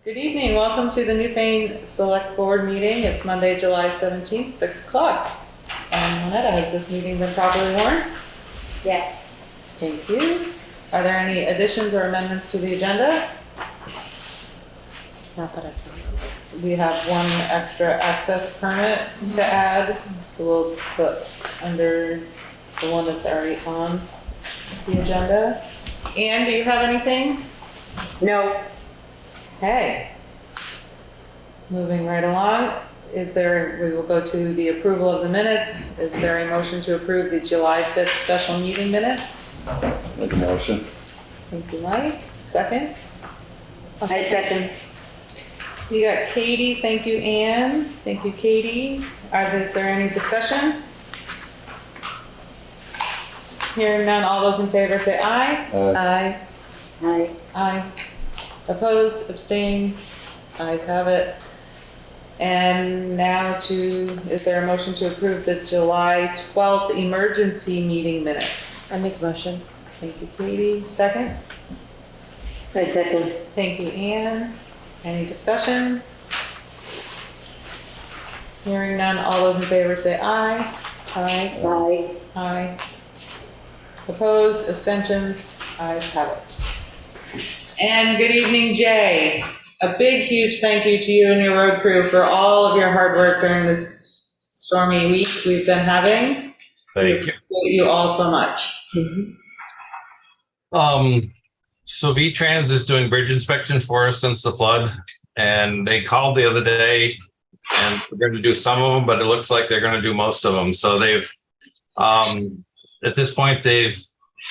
Good evening. Welcome to the Newfane Select Board meeting. It's Monday, July 17th, 6 o'clock. And Monetta, has this meeting been properly warned? Yes. Thank you. Are there any additions or amendments to the agenda? Not that I found. We have one extra access permit to add. We'll put under the one that's already on the agenda. Anne, do you have anything? No. Okay. Moving right along, we will go to the approval of the minutes. Is there a motion to approve the July 5th special meeting minutes? Make a motion. Thank you, Mike. Second? I second. You got Katie. Thank you, Anne. Thank you, Katie. Is there any discussion? Hearing none, all those in favor say aye. Aye. Aye. Aye. Opposed, abstained, ayes have it. And now is there a motion to approve the July 12th emergency meeting minutes? I make a motion. Thank you, Katie. Second? I second. Thank you, Anne. Any discussion? Hearing none, all those in favor say aye. Aye. Aye. Aye. Opposed, abstentions, ayes have it. And good evening, Jay. A big, huge thank you to you and your road crew for all of your hard work during this stormy week we've been having. Thank you. Thank you all so much. So V-Trans is doing bridge inspection for us since the flood, and they called the other day and we're going to do some of them, but it looks like they're going to do most of them. So they've, at this point, they've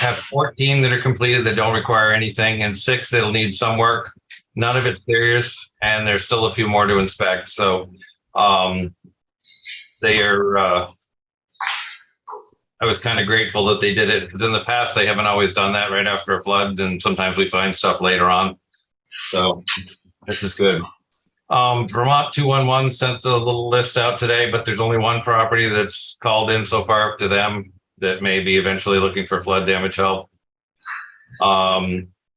have 14 that are completed that don't require anything, and 6 that'll need some work. None of it's serious, and there's still a few more to inspect. So they are, I was kind of grateful that they did it, because in the past they haven't always done that right after a flood, and sometimes we find stuff later on. So this is good. Vermont 211 sent the little list out today, but there's only one property that's called in so far up to them that may be eventually looking for flood damage help.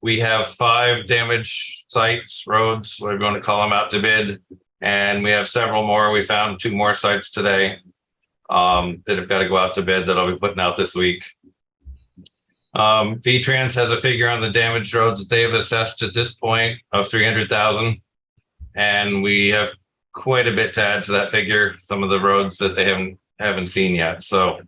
We have 5 damage sites, roads, whatever you want to call them, out to bid. And we have several more. We found 2 more sites today that have got to go out to bid that I'll be putting out this week. V-Trans has a figure on the damaged roads that they have assessed at this point of $300,000. And we have quite a bit to add to that figure, some of the roads that they haven't seen yet. So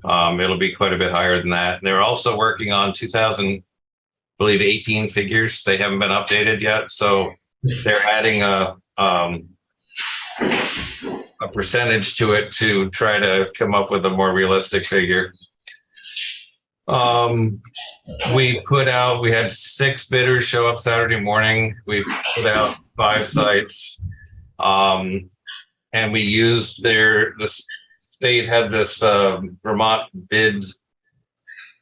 it'll be quite a bit higher than that. They're also working on 2018 figures. They haven't been updated yet. So they're adding a percentage to it to try to come up with a more realistic figure. We had 6 bidders show up Saturday morning. We put out 5 sites. And we used the state had this Vermont bids.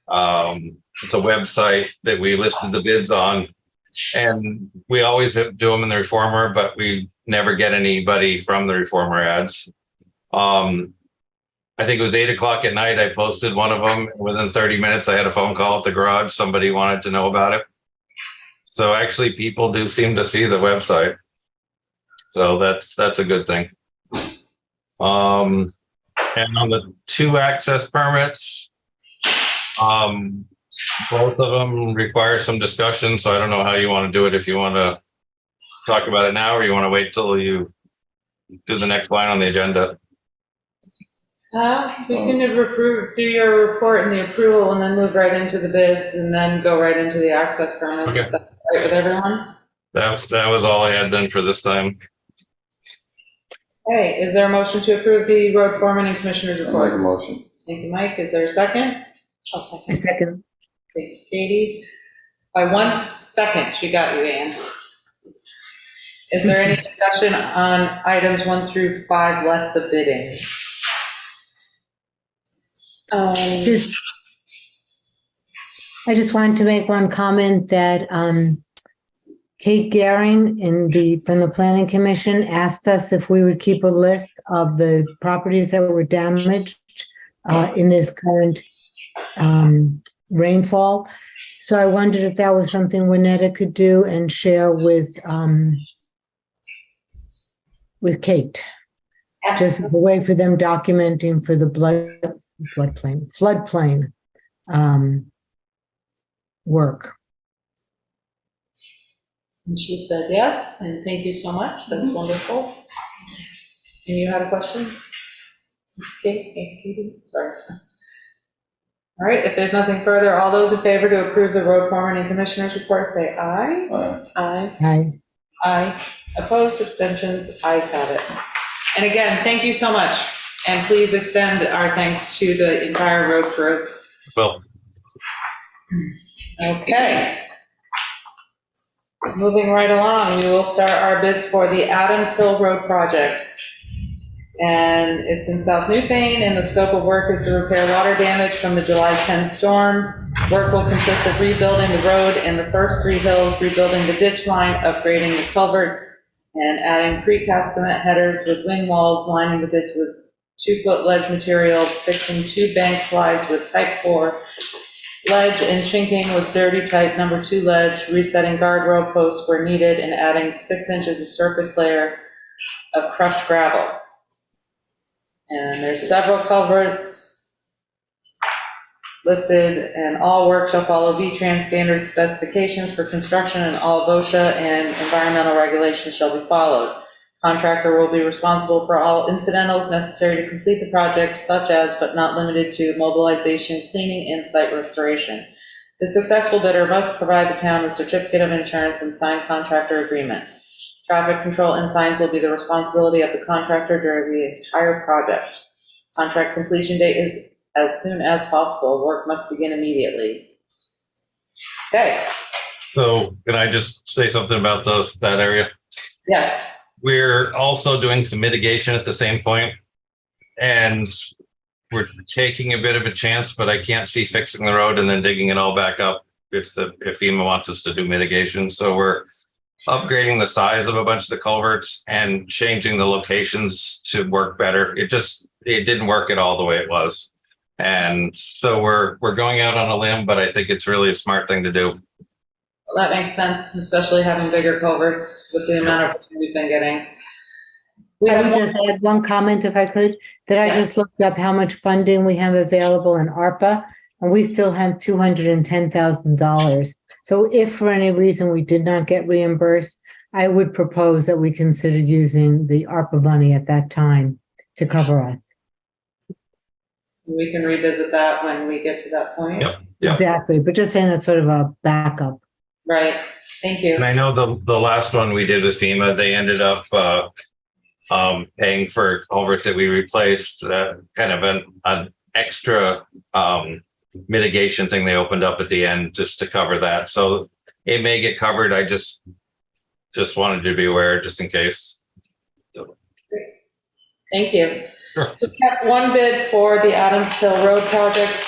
It's a website that we listed the bids on, and we always do them in the Reformer, but we never get anybody from the Reformer ads. I think it was 8 o'clock at night. I posted one of them. Within 30 minutes, I had a phone call at the garage. Somebody wanted to know about it. So actually, people do seem to see the website. So that's a good thing. And on the 2 access permits, both of them require some discussion. So I don't know how you want to do it. If you want to talk about it now, or you want to wait till you do the next line on the agenda. We can do your report and the approval and then move right into the bids and then go right into the access permits. Okay. Is that right with everyone? That was all I had then for this time. Hey, is there a motion to approve the road foreman and commissioner's I'll report? make a motion. Thank you, Mike. Is there a second? I'll second. I second. Thank you, Katie. By 1 second, she got you, Anne. Is there any discussion on items 1 through 5 less the bidding? I just wanted to make one comment that Kate Garing from the Planning Commission asked us if we would keep a list of the properties that were damaged in this current rainfall. So I wondered if that was something Winetta could do and share with with Kate, just as a way for them documenting for the floodplain work. And she said yes, and thank you so much. That's wonderful. And you had a question? Katie? Sorry. All right, if there's nothing further, all those in favor to approve the road foreman and commissioners report, say aye. Aye. Aye. Aye. Opposed, abstentions, ayes have it. And again, thank you so much. And please extend our thanks to the entire road crew. Well, Okay. Moving right along, we will start our bids for the Adams Hill Road project. And it's in South Newfane, and the scope of work is to repair water damage from the July 10 storm. Work will consist of rebuilding the road and the first 3 hills, rebuilding the ditch line, upgrading the culverts, and adding precast cement headers with wing walls, lining the ditch with 2-foot ledge material, fixing 2 bank slides with type 4 ledge and chinking with dirty type number 2 ledge, resetting guardrail posts where needed, and adding 6 inches of surface layer of crushed gravel. And there's several culverts listed, and all work shall follow V-Trans standard specifications for construction, and all OSHA and environmental regulations shall be followed. Contractor will be responsible for all incidentals necessary to complete the project, such as, but not limited to, mobilization, cleaning, and site restoration. The successful bidder must provide the town with certificate of insurance and signed contractor agreement. Traffic control and signs will be the responsibility of the contractor during the entire project. Contract completion date is as soon as possible. Work must begin immediately. Okay. so can I just say something about that area? Yes. We're also doing some mitigation at the same point, and we're taking a bit of a chance, but I can't see fixing the road and then digging it all back up if FEMA wants us to do mitigation. So we're upgrading the size of a bunch of the culverts and changing the locations to work better. It didn't work at all the way it was. And so we're going out on a limb, but I think it's really a smart thing to do. Well, that makes sense, especially having bigger culverts with the amount of rain we've been getting. We I have would just add one comment, if I could, that I just looked up how much funding we have available in ARPA, and we still have $210,000. So if for any reason we did not get reimbursed, I would propose that we consider using the ARPA money at that time to cover us. We can revisit that when we get to that point. Yep. Yeah. Exactly, but just saying that's sort of a backup. Right. Thank you. And I know the last one we did with FEMA, they ended up paying for culverts that we replaced, kind of an extra mitigation thing they opened up at the end just to cover that. So it may get covered. I just wanted to be aware just in case. Thank you. Sure. So we have one bid for the Adams Hill Road project.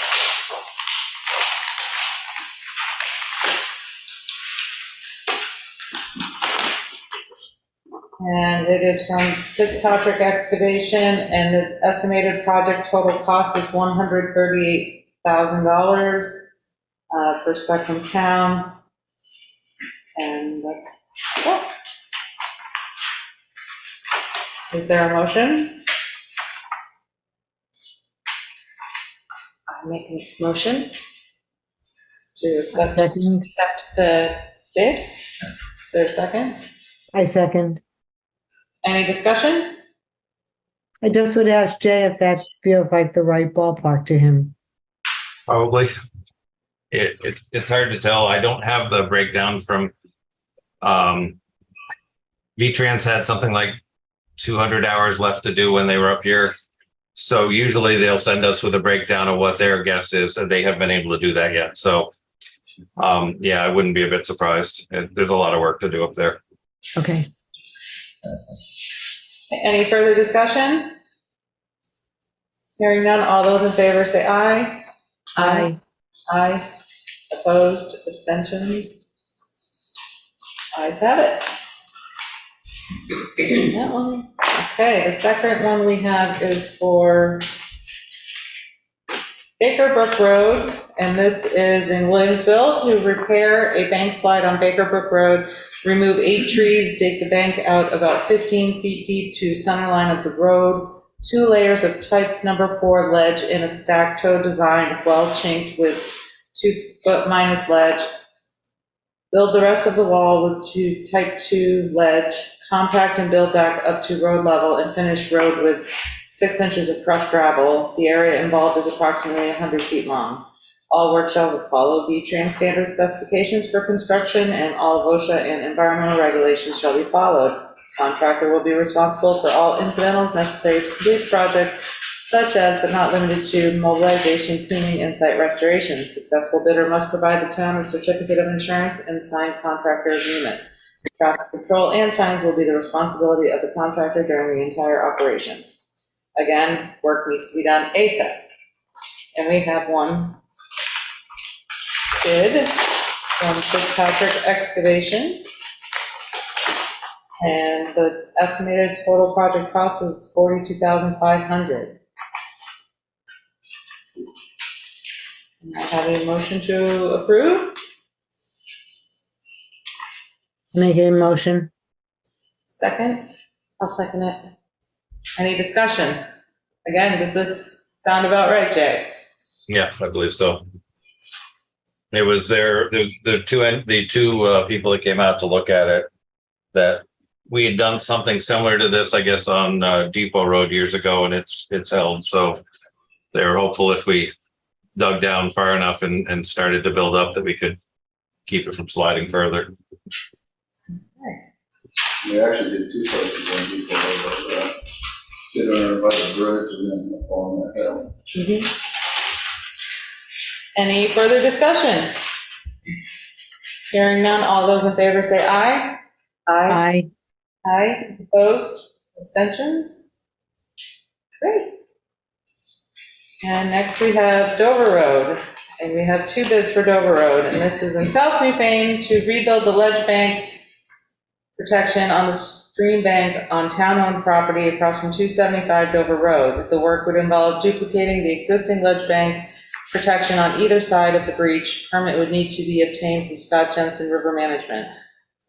And it is from Fitzpatrick Excavation, and the estimated project total cost is $138,000 for Spectrum Town. And that's it. Is there a motion? I make a motion. To accept Second. the bid? Is there a second? I second. Any discussion? I just would ask Jay if that feels like the right ballpark to him. Probably. It's hard to tell. I don't have the breakdown from V-Trans had something like 200 hours left to do when they were up here. So usually they'll send us with a breakdown of what their guess is, and they haven't been able to do that yet. So yeah, I wouldn't be a bit surprised. There's a lot of work to do up there. Okay. Any further discussion? Hearing none, all those in favor say aye. Aye. Aye. Opposed, abstentions? Ayes have it. That one. Okay, the second one we have is for Baker Brook Road, and this is in Williamsville to repair a bank slide on Baker Brook Road remove 8 trees, dig the bank out about 15 feet deep to center line of the road, 2 layers of type number 4 ledge in a stack toe design, well chinked with 2 foot minus ledge. Build the rest of the wall with type 2 ledge, compact and build back up to road level, and finish road with 6 inches of crushed gravel. The area involved is approximately 100 feet long. All work shall follow V-Trans standard specifications for construction, and all OSHA and environmental regulations shall be followed. Contractor will be responsible for all incidentals necessary to complete the project, such as but not limited to mobilization, cleaning, and site restoration. Successful bidder must provide the town a certificate of insurance and signed contractor agreement. Traffic control and signs will be the responsibility of the contractor during the entire operation. Again, work needs to be done ASAP. And we have one bid from Fitzpatrick Excavation. And the estimated total project cost is $42,500. I have a motion to approve. Make a motion. Second, I'll second it. any discussion? Again, does this sound about right, Jay? Yeah, I believe so. It was the two people that came out to look at it, that we had done something similar to this, I guess, on Depot Road years ago, and it's held. So they were hopeful if we dug down far enough and started to build up that we could keep it from sliding further. We actually did 2 places on Depot Road, did on by the bridge and then on that hill. Any further discussion? Hearing none, all those in favor say aye. Aye. Aye, opposed, abstentions? Great. And next we have Dover Road, and we have 2 bids for Dover Road, and this is in South Newfane to rebuild the ledge bank protection on the stream bank on town-owned property across from 275 Dover Road. The work would involve duplicating the existing ledge bank protection on either side of the breach. Permit would need to be obtained from Scott Jensen River Management.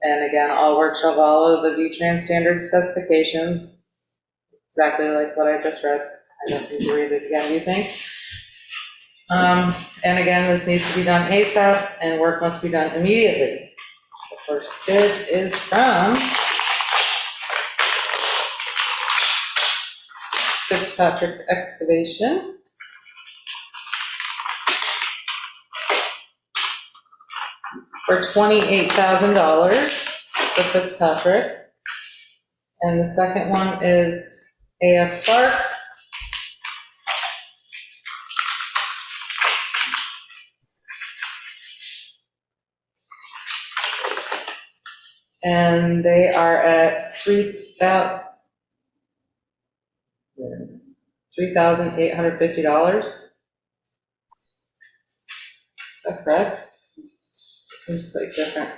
And again, all work shall follow the V-Trans standard specifications, exactly like what I just read. I don't need to read it again, do you think? And again, this needs to be done ASAP, and work must be done immediately. The first bid is from Fitzpatrick Excavation. For $28,000 for Fitzpatrick. And the second one is A.S. Clark. And they are at $3,850. Is that correct? Seems quite different.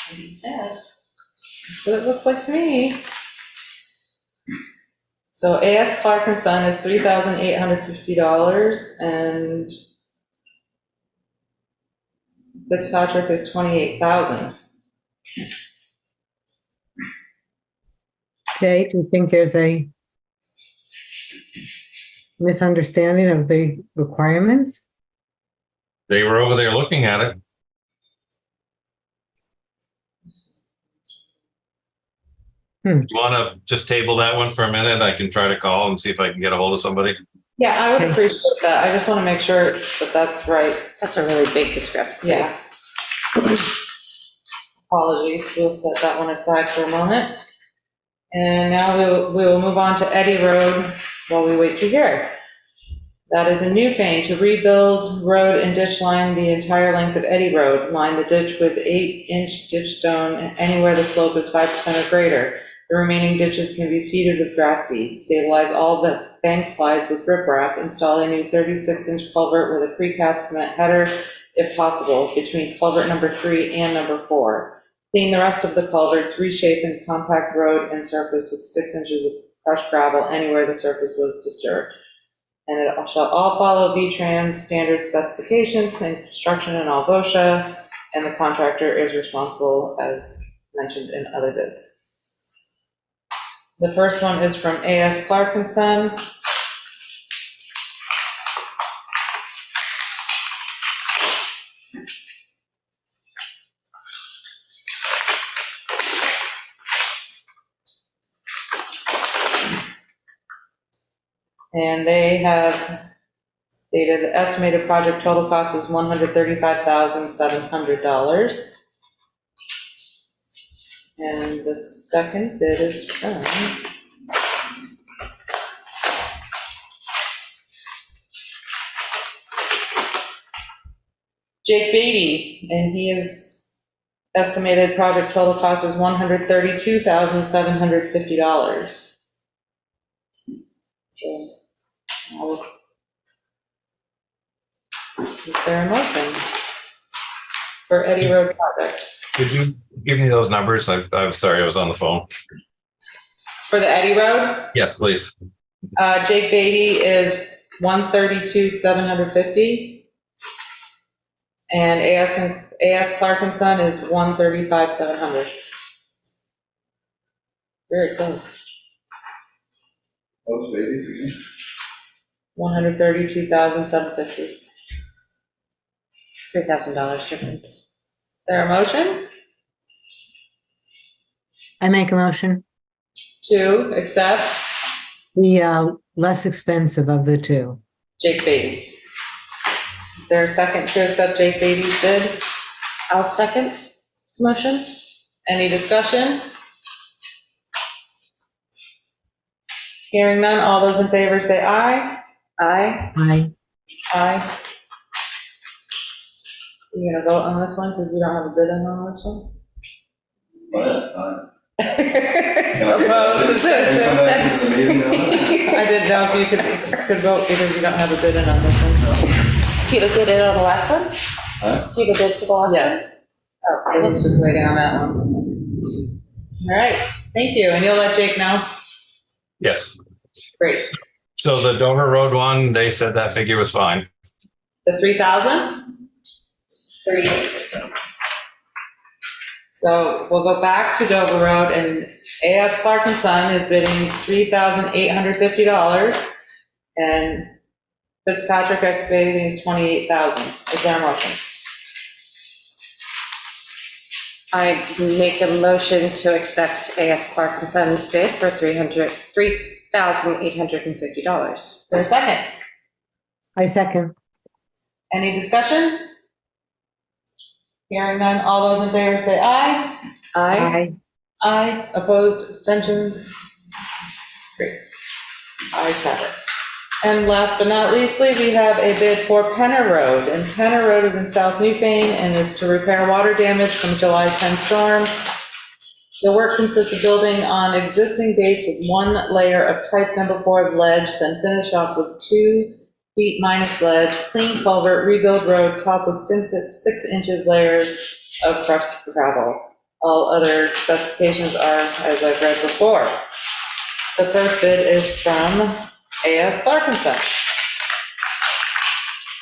He says. That's what it looks like to me. So A.S. Clark and Son is $3,850, and Fitzpatrick is $28,000. Okay, do you think there's a misunderstanding of the requirements? They were over there looking at it. Do you want to just table that one for a minute? I can try to call and see if I can get a hold of somebody. Yeah, I would appreciate that. I just want to make sure that that's right. That's a really big discrepancy. Yeah. Apologies, we'll set that one aside for a moment. And now we will move on to Eddy Road while we wait to hear. That is in Newfane to rebuild road and ditch line the entire length of Eddy Road. Line the ditch with 8-inch ditch stone anywhere the slope is 5% or greater. The remaining ditches can be seeded with grass seed. Stabilize all the bank slides with riprap. Install a new 36-inch culvert with a precast cement header, if possible, between culvert number 3 and number 4. Clean the rest of the culverts, reshape and compact road and surface with 6 inches of crushed gravel anywhere the surface was disturbed. And it shall all follow V-Trans standard specifications and construction and all OSHA, and the contractor is responsible as mentioned in other bids. The first one is from A.S. Clark and Son. And they have stated the estimated project total cost is $135,700. And the second bid is from Jake Beatty, and he is estimated project total cost is $132,750. So, is there a motion for Eddy Road project? Could you give me those numbers? I'm sorry, I was on the phone. For the Eddy Road, Yes, please. Jake Beatty is $132,750. And A.S. Clark and Son is $135,700. Very close. What's babies again? $132,750. $3,000 difference. Is there a motion I make a motion. to accept The less expensive of the two. Jake Beatty? Is there a second to accept Jake Beatty's bid? I'll second motion. Any discussion? Hearing none, all those in favor say aye. Aye. Aye. Aye. You gonna vote on this one because you don't have a bid in on this one? Opposed, abstentions? I didn't know if you could vote because you don't have a bid in on this one. Do you have a bid in on the last one? Huh? Do you have a bid for the last one? Yes. Oh, so he's just waiting on that one. All right, thank you, and you'll let Jake know? Yes. Great. So the Dover Road one, they said that figure was fine. The 3,000? 38. So we'll go back to Dover Road, and A.S. Clark and Son is bidding $3,850, and Fitzpatrick Excavating is $28,000. Is there a motion? I make a motion to accept A.S. Clark and Son's bid for $3,850. Is there a second? I second. Any discussion? Hearing none, all those in favor say aye. Aye. Aye. Opposed, abstentions? Great. Ayes have it. And last but not leastly, we have a bid for Penner Road, and Penner Road is in South Newfane, and it's to repair water damage from July 10 storm. The work consists of building on existing base with one layer of type number 4 of ledge, then finish off with 2 feet minus ledge, clean culvert, rebuild road, top with 6 inches layer of crushed gravel. All other specifications are as I've read before. The first bid is from A.S. Clark and Son.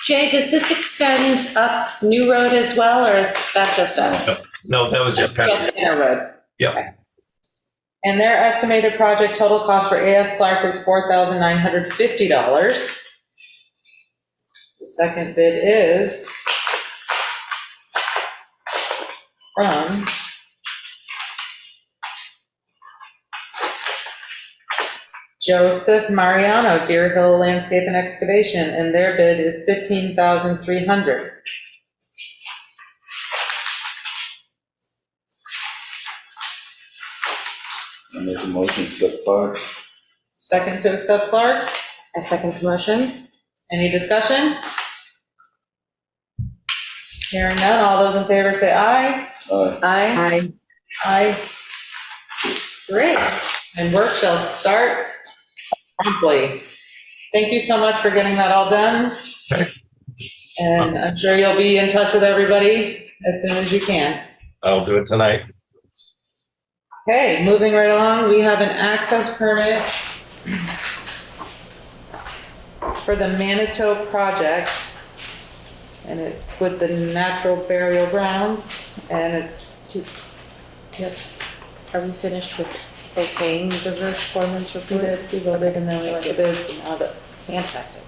Jay, does this extend up New Road as well, or is that just us? No, that was just Just Penner Road. Yep. And their estimated project total cost for A.S. Clark is $4,950. The second bid is from Joseph Mariano, Deer Hill Landscape and Excavation, and their bid is $15,300. I make a motion to accept Clark's. Second to accept Clark's. I second the motion. Any discussion? Hearing none, all those in favor say aye. Aye. Aye. Aye. Aye. Great, and work shall start promptly. Thank you so much for getting that all done. Okay. And I'm sure you'll be in touch with everybody as soon as you can. I'll do it tonight. Okay, moving right along, we have an access permit for the Manitou project. And it's with the natural burial grounds, and it's, Yep. Are we finished with okaying the foreman's we report? did, we voted, and then we went to bids, and now that's, Fantastic.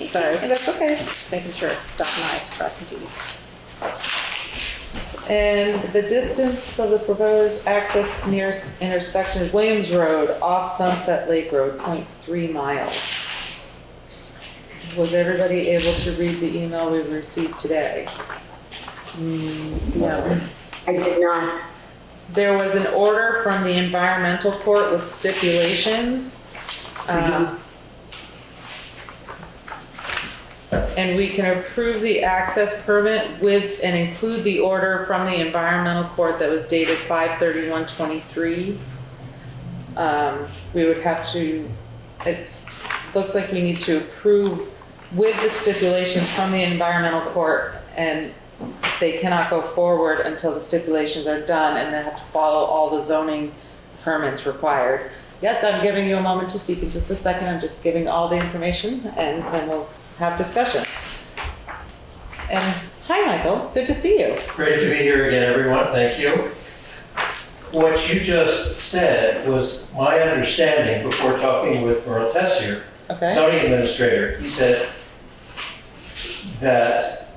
Sorry, that's okay. just making sure, dot and i's, cross and t's. And the distance of the proposed access nearest intersection is Williams Road off Sunset Lake Road, 0.3 miles. Was everybody able to read the email we received today? No. I did not. There was an order from the environmental court with stipulations. And we can approve the access permit with and include the order from the environmental court that was dated 5/31/23. We would have to, looks like we need to approve with the stipulations from the environmental court, and they cannot go forward until the stipulations are done, and they have to follow all the zoning permits required. Yes, I'm giving you a moment to speak in just a second. I'm just giving all the information, and then we'll have discussion. And hi, Michael, good to see you. Great to be here again, everyone. Thank you. What you just said was my understanding before talking with Merle Tessier, Okay, zoning administrator. He said that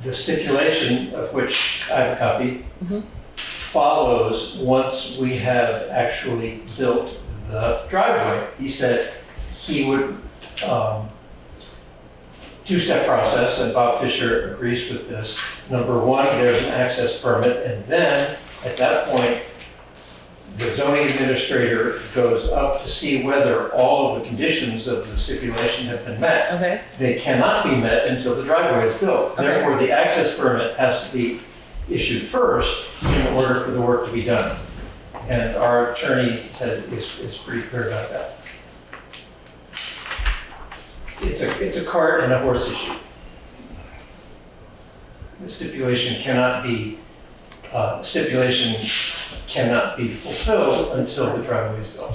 the stipulation, of which I have a copy, Mhm. follows once we have actually built the driveway. He said he would two-step process, and Bob Fisher agrees with this. Number one, there's an access permit, and then at that point, the zoning administrator goes up to see whether all of the conditions of the stipulation have been met. okay, They cannot be met until the driveway is built. Okay. Therefore, the access permit has to be issued first in order for the work to be done. And our attorney is pretty clear about that. It's a cart and a horse issue. The stipulation cannot be fulfilled until the driveway is built.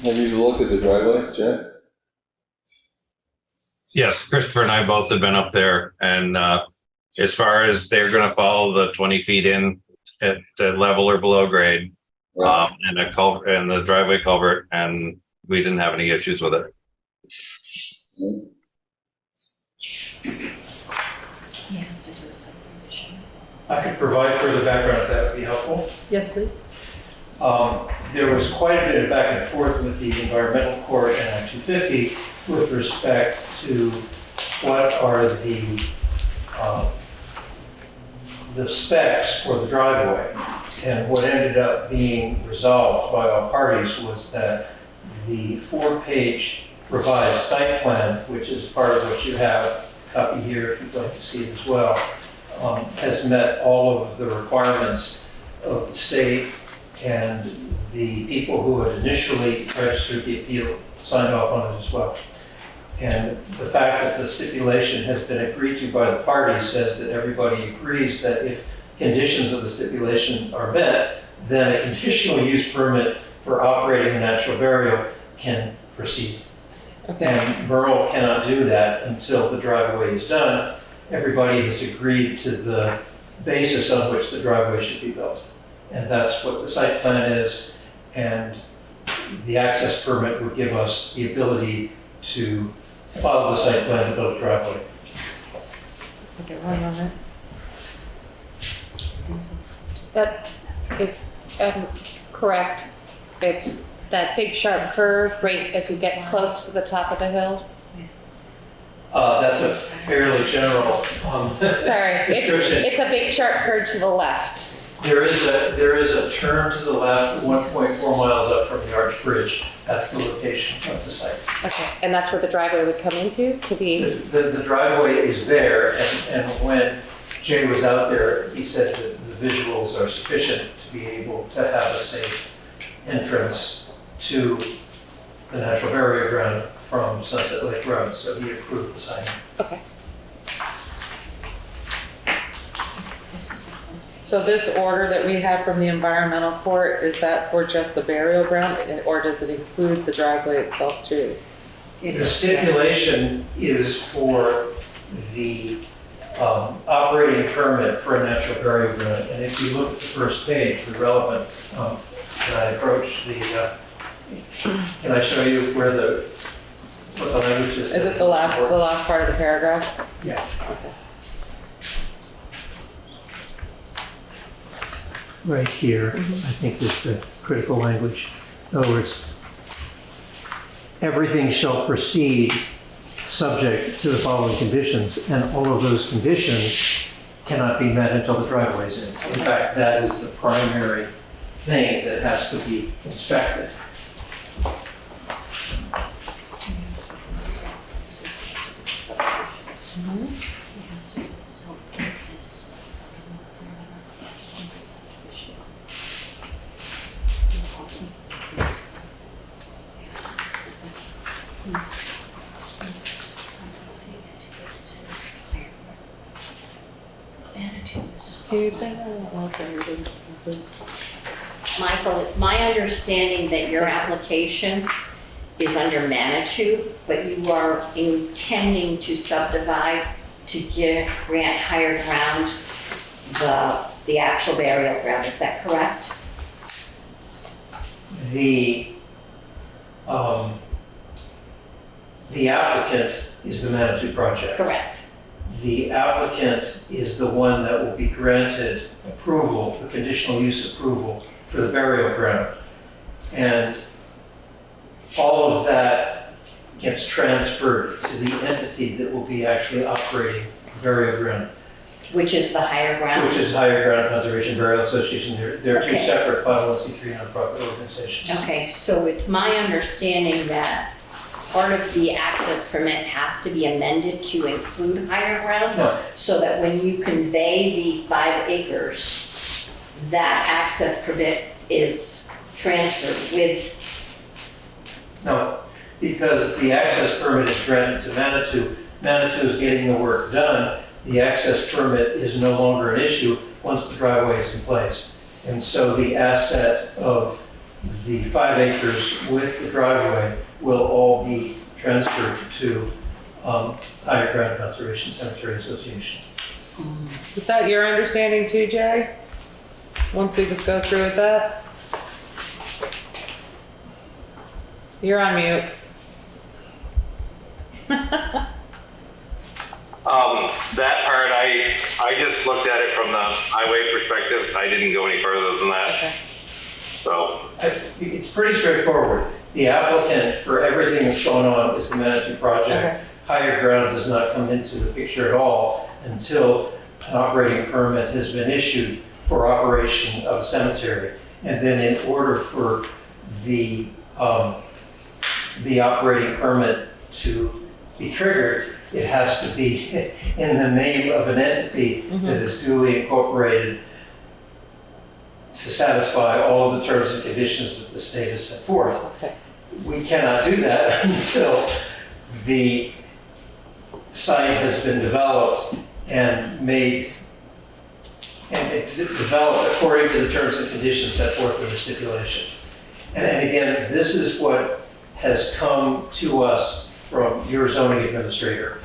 Have you looked at the driveway, Jay? Yes, Christopher and I both have been up there, and as far as they're gonna follow the 20 feet in at the level or below grade, Right. and a culvert and the driveway culvert, and we didn't have any issues with it. I could provide further background if that would be helpful. yes, please. There was quite a bit of back and forth with the environmental court and Act 250 with respect to what are the specs for the driveway. And what ended up being resolved by all parties was that the 4-page revised site plan, which is part of what you have, copy here if you'd like to see it as well, has met all of the requirements of the state, and the people who had initially registered the appeal signed off on it as well. And the fact that the stipulation has been agreed to by the parties says that everybody agrees that if conditions of the stipulation are met, then a conditional use permit for operating a natural burial can proceed. Okay, And Merle cannot do that until the driveway is done. Everybody has agreed to the basis on which the driveway should be built. And that's what the site plan is. And the access permit would give us the ability to follow the site plan to build a driveway. okay, 1 moment. But if I'm correct, it's that big sharp curve right as you get close to the top of the hill? That's a fairly general Sorry, description. it's a big sharp curve to the left. There is a turn to the left, 1.4 miles up from the Arch Bridge. That's the location of the site. Okay. And that's where the driveway would come into to be, The driveway is there, and when Jay was out there, he said that the visuals are sufficient to be able to have a safe entrance to the natural burial ground from Sunset Lake Road, so he approved the signing. Okay. So this order that we have from the environmental court, is that for just the burial ground, or does it include the driveway itself too? The stipulation is for the operating permit for a natural burial ground. And if you look at the first page, the relevant, can I approach the, can I show you where what the language is? Is it the last part of the paragraph? Yeah. Okay. Right here, I think is the critical language. In other words, everything shall proceed subject to the following conditions, and all of those conditions cannot be met until the driveway's in. In fact, that is the primary thing that has to be inspected. Can you say that out loud for everybody, please? Michael, it's my understanding that your application is under Manitou, but you are intending to subdivide to grant higher ground the actual burial ground, is that correct? The applicant is the Manitou project. Correct. The applicant is the one that will be granted approval, the conditional use approval for the burial ground. And all of that gets transferred to the entity that will be actually operating the burial ground, Which is the higher ground? which is Higher Ground Conservation Burial Association. They're two Okay. separate 501c3 nonprofit organizations. Okay, so it's my understanding that part of the access permit has to be amended to include higher ground? No. So that when you convey the 5 acres, that access permit is transferred with, No, because the access permit is granted to Manitou. Manitou is getting the work done. The access permit is no longer an issue once the driveway is in place. And so the asset of the 5 acres with the driveway will all be transferred to Higher Ground Conservation Cemetery Association. Is that your understanding too, Jay? Once we could go through with that? You're on mute. That part, I just looked at it from the highway perspective. I didn't go any further than that. Okay. So, It's pretty straightforward. The applicant for everything that's going on is the Manitou project. Okay. Higher Ground does not come into the picture at all until an operating permit has been issued for operation of a cemetery. And then in order for the operating permit to be triggered, it has to be in the name of an entity that is duly incorporated to satisfy all of the terms and conditions that the state has set forth. Okay. We cannot do that until the site has been developed and made, and it's developed according to the terms and conditions set forth in the stipulation. And again, this is what has come to us from your zoning administrator.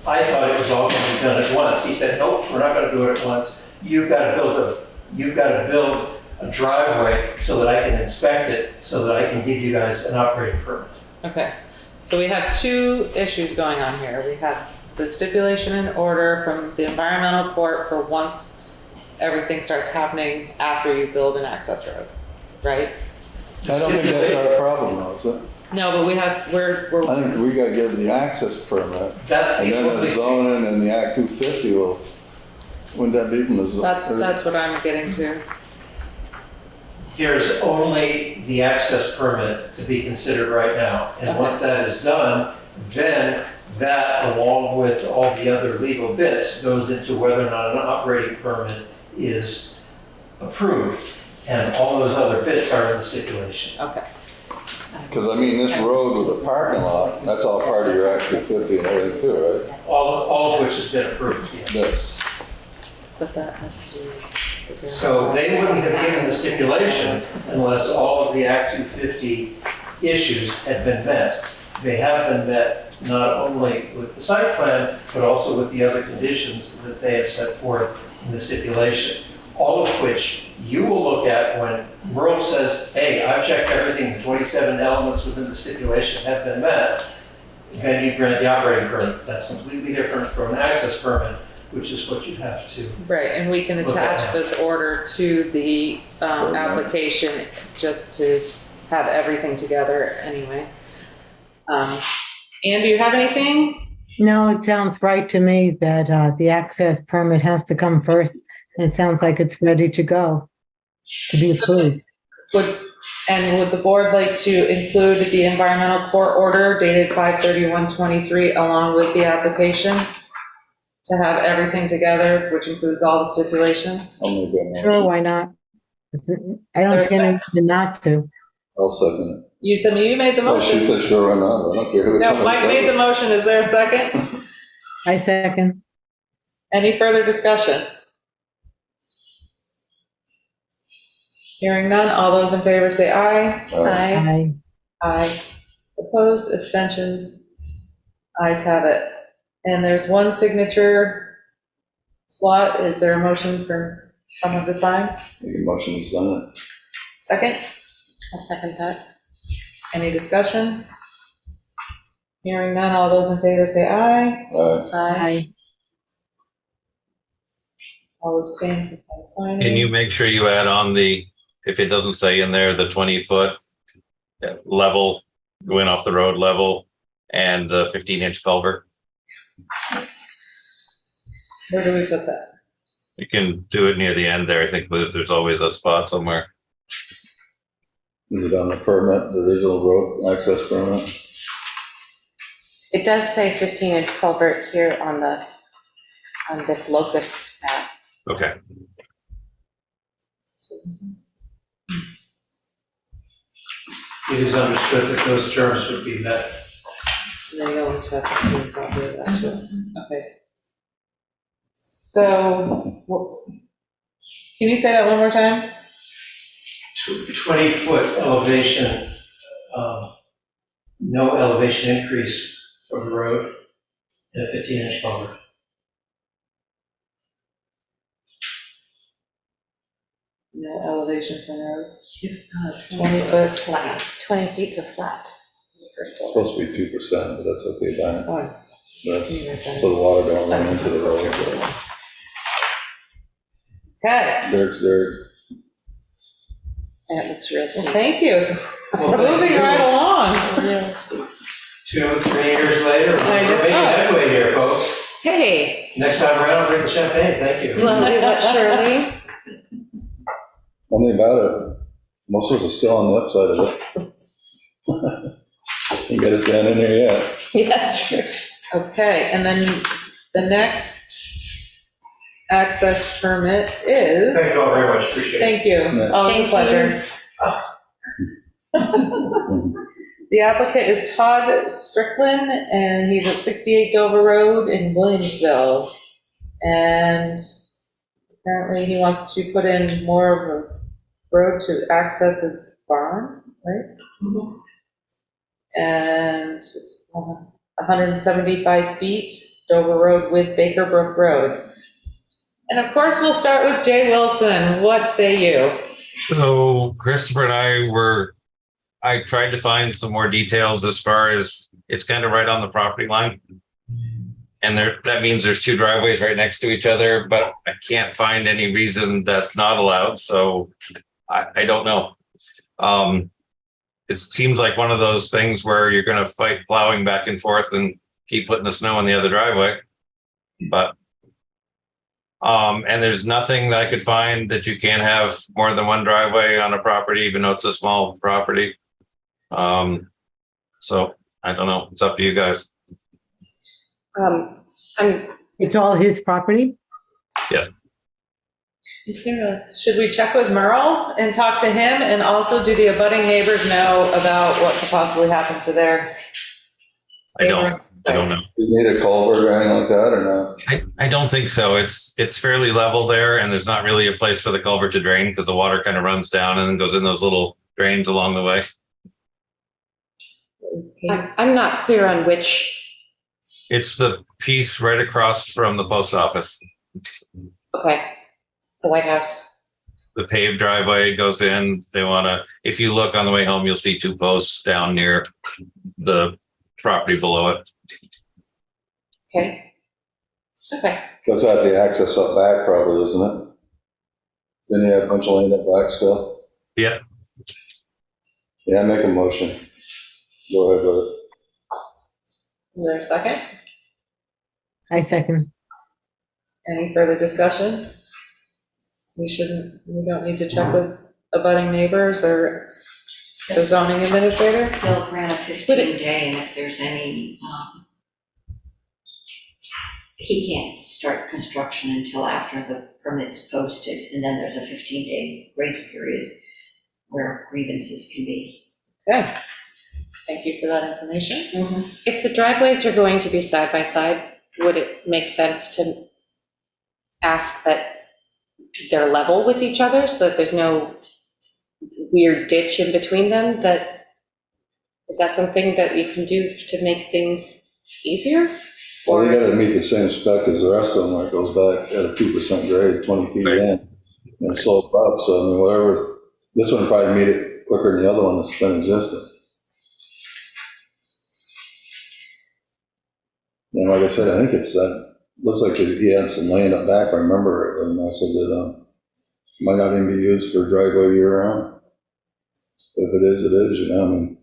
I thought it was all going to be done at once. He said, nope, we're not going to do it at once. You've got to build a driveway so that I can inspect it, so that I can give you guys an operating permit. Okay. So we have 2 issues going on here. We have the stipulation and order from the environmental court for once everything starts happening after you build an access road, right? I don't think that's our problem though, is it? No, but we're I think we gotta give the access permit, That's and the then only the thing. zoning and the Act 250 will, wouldn't that be from the zone? that's what I'm getting to. There's only the access permit to be considered right now. And Okay. once that is done, then that, along with all the other legal bits, goes into whether or not an operating permit is approved. And all those other bits are in the stipulation. Okay. Because I mean, this road with the parking lot, that's all part of your Act 250 and everything too, right? All of which has been approved, yes. Yes. But that has to do with. So they wouldn't have given the stipulation unless all of the Act 250 issues had been met. They have been met not only with the site plan, but also with the other conditions that they have set forth in the stipulation. All of which you will look at when Merle says, hey, I've checked everything, the 27 elements within the stipulation have been met. Then you grant the operating permit. That's completely different from an access permit, which is what you have to. Right, and we can attach this order to the application just to have everything together anyway. Ann, do you have anything? No, it sounds right to me that the access permit has to come first, and it sounds like it's ready to go, to be approved. Would the board like to include the environmental court order dated 5/31/23 along with the application to have everything together, which includes all the stipulations? I'll make that motion. Sure, why not? I don't see any reason not to. I'll second it. You made the Oh, she motion. said sure, why not? I don't care who. No, Mike made the motion. Is there a second? I second. Any further discussion? Hearing none, all those in favor say aye. Aye. Aye. Opposed, abstentions, ayes have it. And there's one signature slot. Is there a motion for someone to sign? Make a motion to sign it. Second? I'll second that. Any discussion? Hearing none, all those in favor say aye. Aye. All abstains if I'm signing. Can you make sure you add on the, if it doesn't say in there, the 20-foot level, going off the road level, and the 15-inch culvert? Where do we put that? You can do it near the end there. I think there's always a spot somewhere. Is it on the permit, the original road access permit? It does say 15-inch culvert here on this locus map. Okay. It is understood that those terms would be met. There you go, let's have to do a copy of that too. Okay. So, can you say that one more time? 20-foot elevation, no elevation increase from the road, and a 15-inch culvert. No elevation from road. 20 foot. flat. 20 feet of flat. It's supposed to be 2%, but that's okay, Diane. Oh, it's, That's, so the water don't run into the road. okay, They're, That looks real well, steep. thank you. It's Well, thank moving you. right along. Real steep. 2-3 years later, I know. we're making headway here, folks. Hey, Next time around, I'll bring the champagne, thank you. Slowly but surely. tell me about it. Most of us are still on the upside of it. Can't get us down in there yet. Yes, true. okay, and then the next access permit is, Thank you all very much, appreciate it. thank you, Yeah. always a Thank pleasure. The applicant is Todd Strickland, and he's at 68 Dover Road in Williamsville. And apparently he wants to put in more of a road to access his barn, right? Mhm. And it's 175 feet, Dover Road with Baker Brook Road. And of course, we'll start with Jay Wilson. What say you? So Christopher and I tried to find some more details as far as it's kind of right on the property line. And that means there's two driveways right next to each other, but I can't find any reason that's not allowed. So I don't know. It seems like one of those things where you're going to fight plowing back and forth and keep putting the snow in the other driveway. But, and there's nothing that I could find that you can't have more than one driveway on a property, even though it's a small property. So I don't know. It's up to you guys. I'm It's all his property? Is there Should we check with Merle and talk to him, and also do the abutting neighbors know about what could possibly happen to their? I don't know. Do you need a culvert or anything like that, or not? I don't think so. It's fairly level there, and there's not really a place for the culvert to drain because the water kind of runs down and then goes in those little drains along the way. I'm not clear on which, It's the piece right across from the post office. okay, the White House. The paved driveway goes in. They want to, if you look on the way home, you'll see two posts down near the property below it. Okay. Okay. That's at the access up back probably, isn't it? Then you have a bunch of land up back still? Yeah. Yeah, make a motion. Go ahead with it. Is there a second? I second. Any further discussion? We don't need to check with abutting neighbors or the zoning administrator? They'll grant a 15-day, and if there's any, he can't start construction until after the permit's posted, and then there's a 15-day grace period where grievances can be. Okay. Thank you for that information. If the driveways are going to be side by side, would it make sense to ask that they're level with each other so that there's no weird ditch in between them? Is that something that we can do to make things easier? Well, you Or, gotta meet the same spec as the rest of them, where it goes back at a 2% grade, 20 feet Right. in, and slope up, so I mean, whatever, this one probably meet it quicker than the other one that's been existing. And like I said, I think it's that, looks like he had some land up back, I remember, and I said that, might not even be used for driveway year round. But if it is, you know, I mean,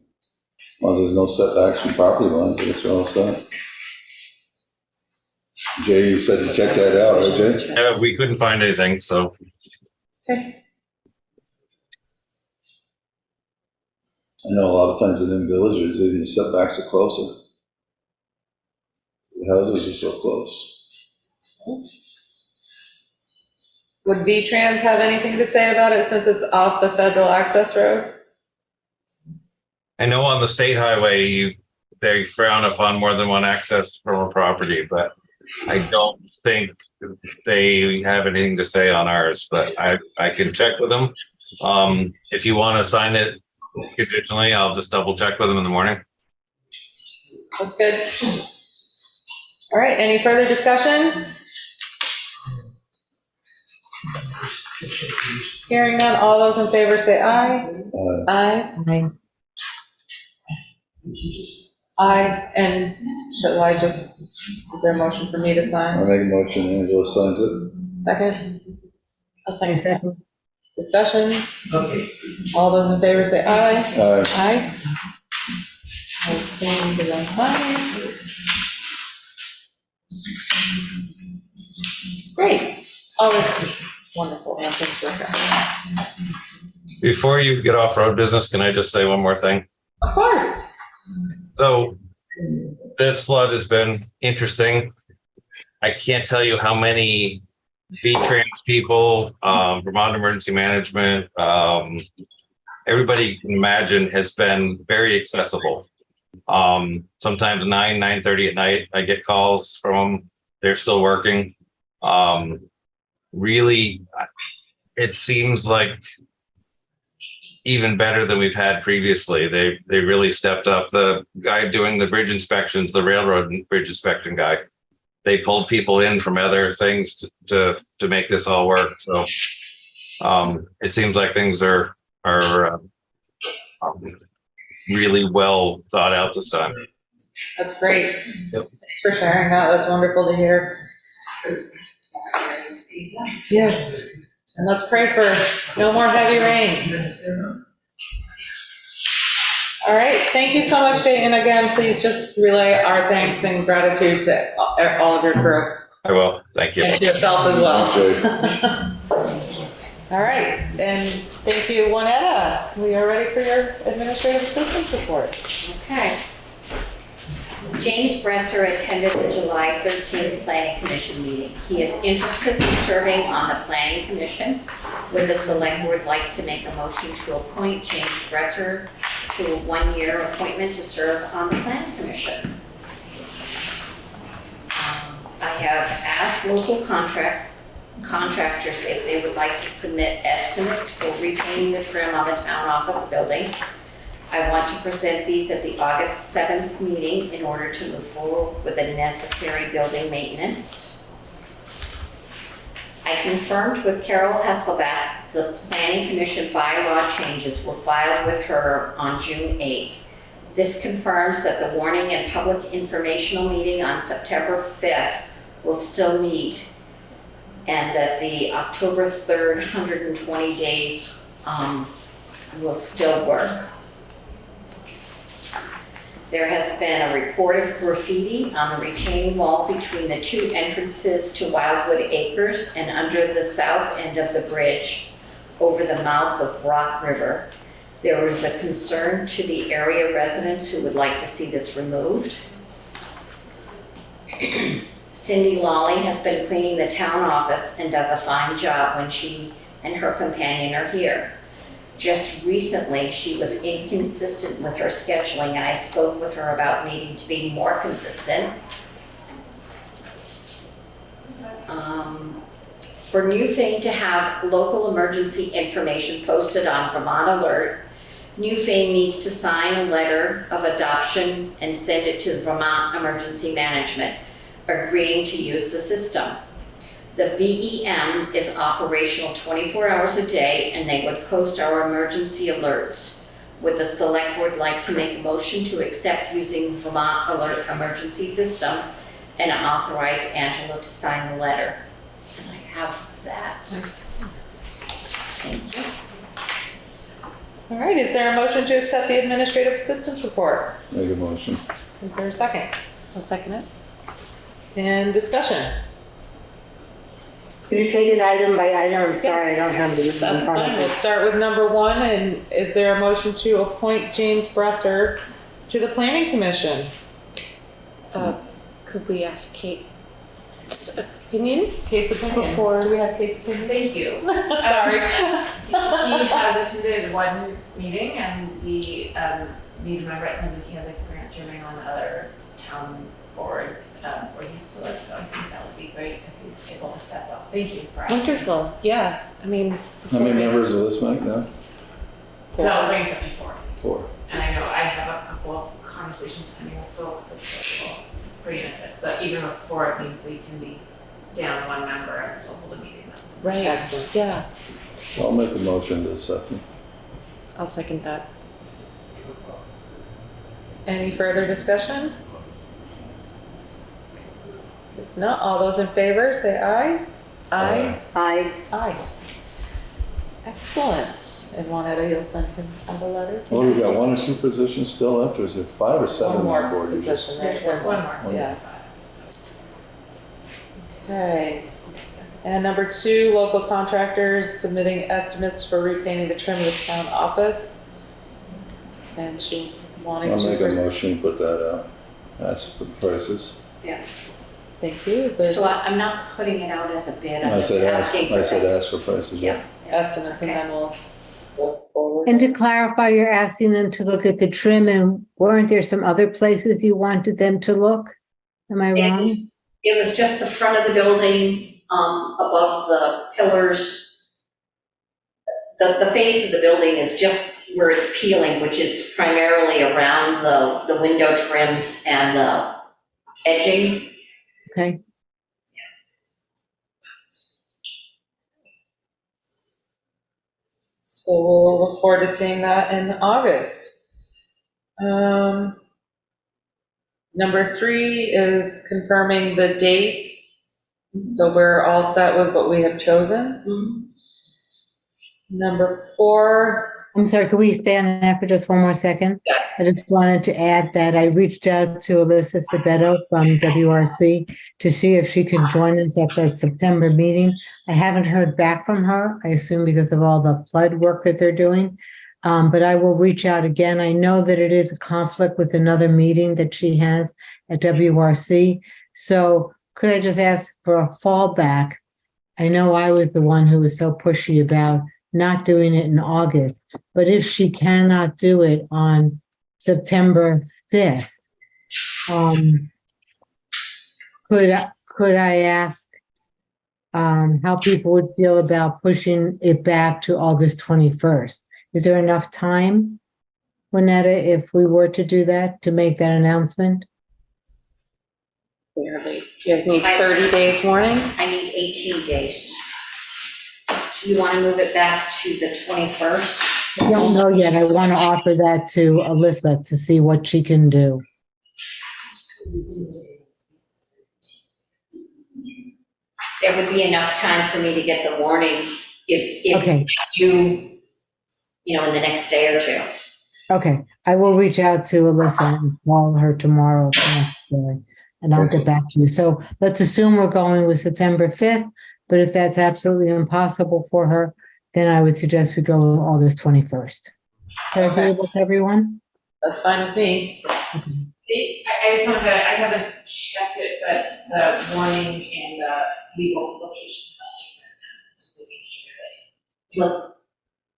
as long as there's no setbacks from property lines, I guess we're all set. Jay, you said to check that out, right, Jay? We couldn't find anything, so Okay. I know a lot of times in them villages, even the setbacks are closer. The houses are so close. Would V-Trans have anything to say about it since it's off the federal access road? I know on the state highway, they frown upon more than one access from a property, but I don't think they have anything to say on ours, but I can check with them. If you want to sign it conditionally, I'll just double check with them in the morning. That's good. All right, any further discussion? Hearing none, all those in favor say aye. I, Aye. Aye, and shall I just, is there a motion for me to I sign? make a motion, Angela signs it. Second, I'll I second that. second. discussion, Okay. all those in favor say aye. Aye. Aye. I abstain because I'm signing. Great, always wonderful, and thank you for that. Before you get off road business, can I just say one more thing? Of course. So this flood has been interesting. I can't tell you how many V-Trans people, Vermont Emergency Management, everybody you can imagine has been very accessible. Sometimes 9:30 at night, I get calls from them. They're still working. Really, it seems like even better than we've had previously. They really stepped up. The guy doing the bridge inspections, the railroad bridge inspection guy, they pulled people in from other things to make this all work. So it seems like things are really well thought out this time. That's great. Yep. Thanks for sharing that. That's wonderful to hear. Yes. And let's pray for no more heavy rain. All right. Thank you so much, Jay. And again, please just relay our thanks and gratitude to all of your crew I will. Thank you. and to yourself as well. Jay. All right. And thank you, Juanetta. We are ready for your administrative assistance report. Okay. James Bresser attended the July 13th Planning Commission meeting. He is interested in serving on the Planning Commission. Would the Select Board like to make a motion to appoint James Bresser to a one-year appointment to serve on the Planning Commission? I have asked local contractors if they would like to submit estimates for repainting the trim on the town office building. I want to present these at the August 7th meeting in order to move forward with the necessary building maintenance. I confirmed with Carol Hasselback the Planning Commission bylaw changes were filed with her on June 8th. This confirms that the warning and public informational meeting on September 5th will still meet, and that the October 3rd 120 days will still work. There has been a report of graffiti on the retaining wall between the two entrances to Wildwood Acres and under the south end of the bridge over the mouth of Rock River. There was a concern to the area residents who would like to see this removed. Cindy Lawley has been cleaning the town office and does a fine job when she and her companion are here. Just recently, she was inconsistent with her scheduling, and I spoke with her about needing to be more consistent. For Newfane to have local emergency information posted on Vermont Alert, Newfane needs to sign a letter of adoption and send it to Vermont Emergency Management, agreeing to use the system. The VEM is operational 24 hours a day, and they would post our emergency alerts. Would the Select Board like to make a motion to accept using Vermont Alert Emergency System and authorize Angela to sign the letter? And I have that. Thank you. All right, is there a motion to accept the administrative assistance report? Make a motion. Is there a second? I'll second it. And discussion? Could you take it item by item? I'm sorry, I don't have the. That's fine. We'll start with number 1. And is there a motion to appoint James Bresser to the Planning Commission? Could we ask Kate's opinion? Kate's opinion. Before- Do we have Kate's opinion? Thank you. Sorry. He has attended one meeting, and we need a member. It sounds like he has experience serving on other town boards where he used to live, so I think that would be great if he's able to step up. Thank you for asking. Wonderful, yeah, I mean. How before many we- members of this mic now? So that brings up to 4. 4. And I know I have a couple of conversations pending with folks with schedule pretty benefit, but even with 4, it means we can be down 1 member and still hold a meeting. Right, Excellent. yeah, I'll make a motion to accept it. I'll second that. Any further discussion? If not, all those in favor, say aye. Aye. Aye. Excellent. And Juanetta, you'll send him out a letter? Well, we've got 1 or 2 positions still left, or is it 5 or 7 One on more board? position. There's one more. Yeah. That's fine. So- Okay. And number 2, local contractors submitting estimates for repainting the trim of the town office. And she wanting I'll to. make a motion to put that out. Ask for prices. Thank you. Is there So I'm not putting it out as a bid, I'm I just said asking for ask for prices, yeah. estimates and then we'll forward. And to clarify, you're asking them to look at the trim, and weren't there some other places you wanted them to look? Am I wrong? It was just the front of the building, above the pillars. The face of the building is just where it's peeling, which is primarily around the window trims and the edging. Okay. So we'll look forward to seeing that in August. Number 3 is confirming the dates. So we're all set with what we have chosen. Number 4. I'm sorry, could we stay on that for just one more second? Yes. I just wanted to add that I reached out to Alyssa Sabetto from WRC to see if she could join us at that September meeting. I haven't heard back from her, I assume because of all the flood work that they're doing. But I will reach out again. I know that it is a conflict with another meeting that she has at WRC. So could I just ask for a fallback? I know I was the one who was so pushy about not doing it in August, but if she cannot do it on September 5th, could I ask how people would feel about pushing it back to August 21st? Is there enough time, Juanetta, if we were to do that, to make that announcement? Barely. You need 30 days warning? I need 18 days. So you want to move it back to the 21st? I don't know yet. I want to offer that to Alyssa to see what she can do. There would be enough time for me to get the warning if Okay. you know, in the next day or two. Okay, I will reach out to Alyssa and call her tomorrow if necessary, and I'll get back to you. So let's assume we're going with September 5th, but if that's absolutely impossible for her, then I would suggest we go with August 21st. Is that agreeable to everyone? That's fine with me. I just wanted to, I haven't checked it, but the warning and the legal publication, just making sure that,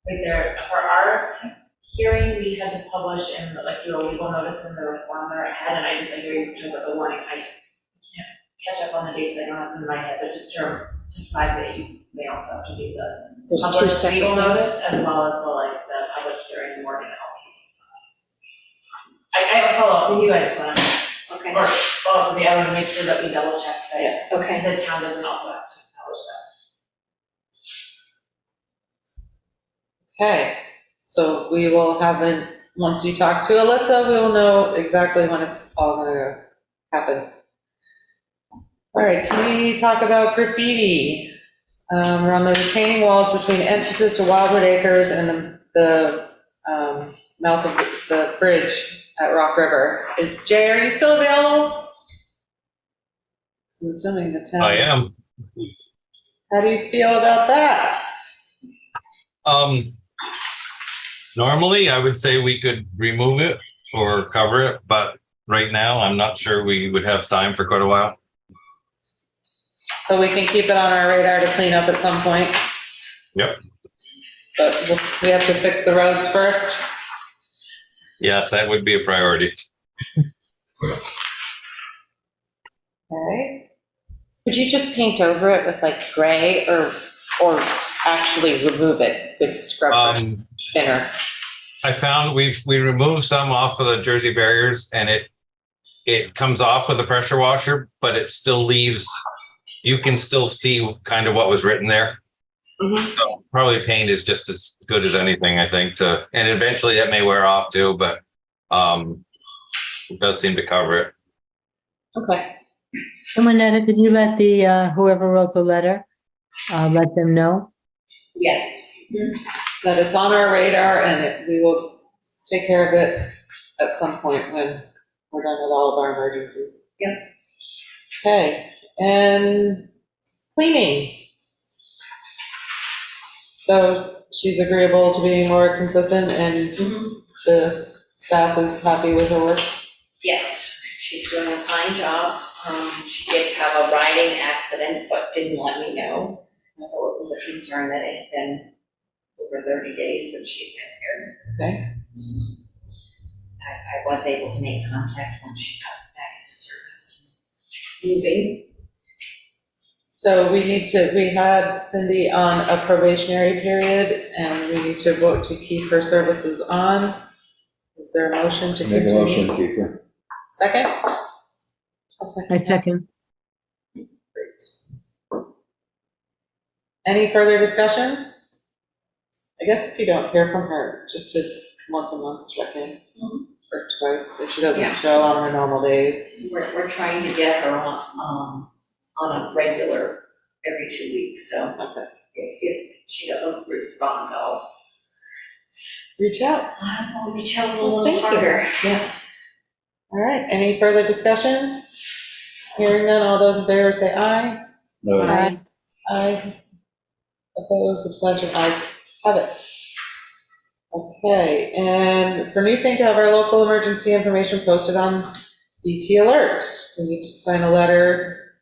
like there, for our hearing, we had to publish and like do a legal notice in the reformer ahead, and I just, I hear you talk about the warning, I can't catch up on the dates, I don't have them in my head, but just to flag that you may also have to do the There's two public separate legal things. notice as well as the like the public hearing warning. I have a follow-up with you, I just want to, Okay. or follow up with you, I want to make sure that we double check that. Yes. Okay. The town doesn't also have to publish that. Okay, so we will have once you talk to Alyssa, we will know exactly when it's all gonna happen. All right, can we talk about graffiti? We're on the retaining walls between entrances to Wildwood Acres and the mouth of the bridge at Rock River. Jay, are you still available? I'm assuming the town. I am. How do you feel about that? Normally, I would say we could remove it or cover it, but right now, I'm not sure we would have time for quite a while. So we can keep it on our radar to clean up at some point. Yep. But we have to fix the roads first. Yes, that would be a priority. Okay. Could you just paint over it with like gray or actually remove it with scrub thinner? I found we removed some off of the Jersey barriers and it comes off with a pressure washer, but it still leaves, you can still see kind of what was written there. Mhm. So probably paint is just as good as anything, I think, and eventually that may wear off too, but it does seem to cover it. Okay. And Manetta, could you let the, whoever wrote the letter, let them know? Yes. That it's on our radar and we will take care of it at some point when we're done with all of our emergencies. Yep. Okay, and cleaning. So she's agreeable to being more consistent and the staff is happy with her work? Yes, she's doing a fine job. She did have a riding accident, but didn't let me know. So it was a concern that it had been over 30 days since she had been here. Okay. I was able to make contact when she got back into service. Moving. So we had Cindy on a probationary period and we need to vote to keep her services on. Is there a motion to Make a continue? motion to keep her. Second? I second. Great. Any further discussion? I guess if you don't hear from her, just to once a month check in, or twice, if she doesn't Yeah. show on her normal days. We're trying to get her on a regular every 2 weeks, so Okay. if she doesn't respond, I'll Reach out. reach out a Well, little thank you. harder. Yeah. All right, any further discussion? Hearing none, all those in favor say aye. No, Aye. Aye. Opposed, abstention, ayes have it. Okay, and for Newfane to have our local emergency information posted on BT Alert, we need to sign a letter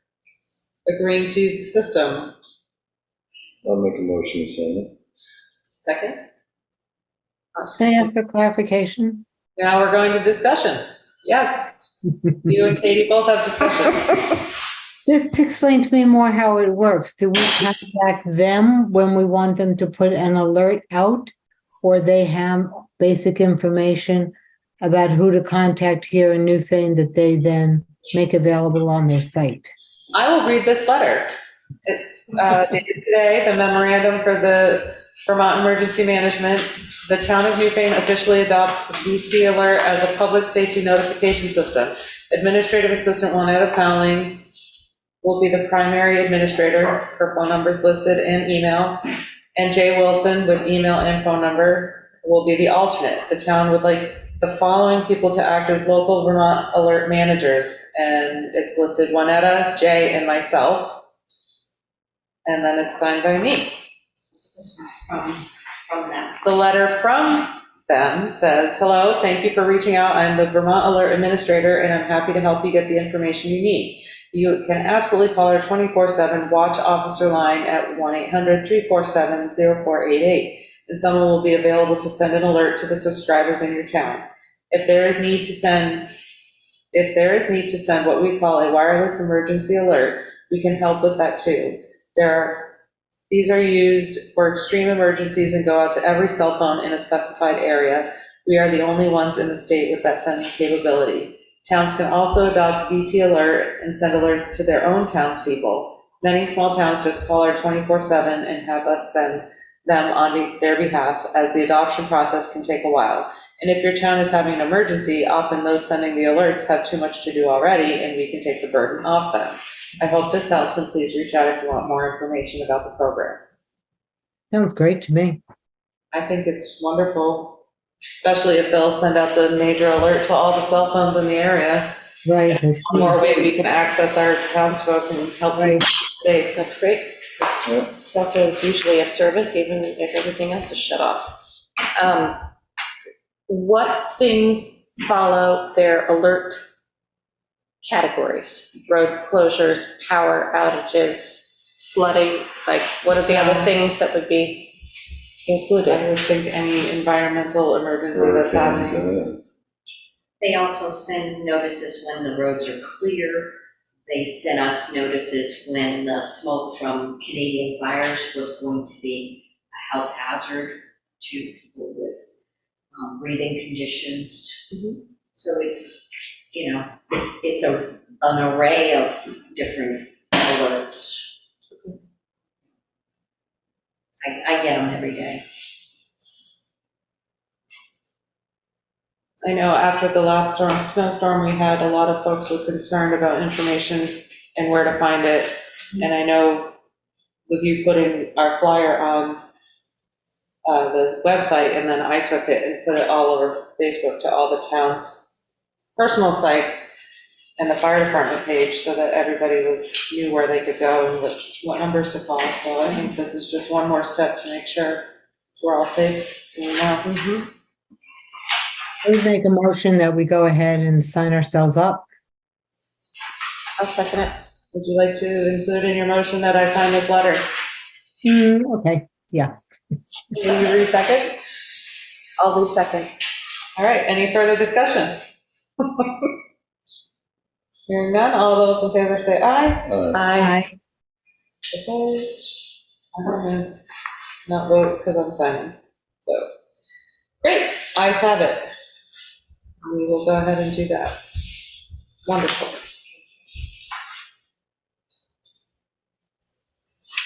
agreeing to use the system. I'll make a motion to send it. Second? Can I ask for clarification? Now we're going to discussion. Yes, you and Katie both have discussion. Just explain to me more how it works. Do we contact them when we want them to put an alert out? Or they have basic information about who to contact here in Newfane that they then make available on their site? I will read this letter. It's dated today, the memorandum for the Vermont Emergency Management. The town of Newfane officially adopts BT Alert as a public safety notification system. Administrative Assistant Juanetta Fowling will be the primary administrator. Her phone number is listed and email. And Jay Wilson with email and phone number will be the alternate. The town would like the following people to act as local Vermont alert managers. And it's listed Juanetta, Jay, and myself. And then it's signed by me. This was from them. The letter from them says, hello, thank you for reaching out. I'm the Vermont Alert Administrator, and I'm happy to help you get the information you need. You can absolutely call our 24/7 watch officer line at 1-800-347-0488, and someone will be available to send an alert to the subscribers in your town. If there is need to send what we call a wireless emergency alert, we can help with that too. These are used for extreme emergencies and go out to every cell phone in a specified area. We are the only ones in the state with that sending capability. Towns can also adopt BT Alert and send alerts to their own townspeople. Many small towns just call our 24/7 and have us send them on their behalf, as the adoption process can take a while. And if your town is having an emergency, often those sending the alerts have too much to do already, and we can take the burden off them. I hope this helps, and please reach out if you want more information about the program. Sounds great to me. I think it's wonderful, especially if they'll send out the major alert to all the cell phones in the area. Right. One more way we can access our townsfolk and help them keep safe. That's great. Cell phones usually have service, even if everything else is shut off. What things follow their alert categories? Road closures, power outages, flooding, like what are the other things that would be included? I would think any environmental emergency that's happening. They also send notices when the roads are clear. They sent us notices when the smoke from Canadian fires was going to be a health hazard to people with breathing conditions. Mm-hmm. So it's, it's an array of different alerts. I get them every day. I know after the last snowstorm we had, a lot of folks were concerned about information and where to find it. And I know with you putting our flyer on the website, and then I took it and put it all over Facebook to all the town's personal sites and the fire department page, so that everybody knew where they could go and what numbers to call. So I think this is just one more step to make sure we're all safe. Mm-hmm. I would make a motion that we go ahead and sign ourselves up. I'll second it. Would you like to include in your motion that I sign this letter? Okay, yeah. Will you re-second? I'll re-second. All right, any further discussion? Hearing none, all those in favor say aye. Aye. Opposed? I'm gonna not vote because I'm signing. So, great, ayes have it. We will go ahead and do that. Wonderful.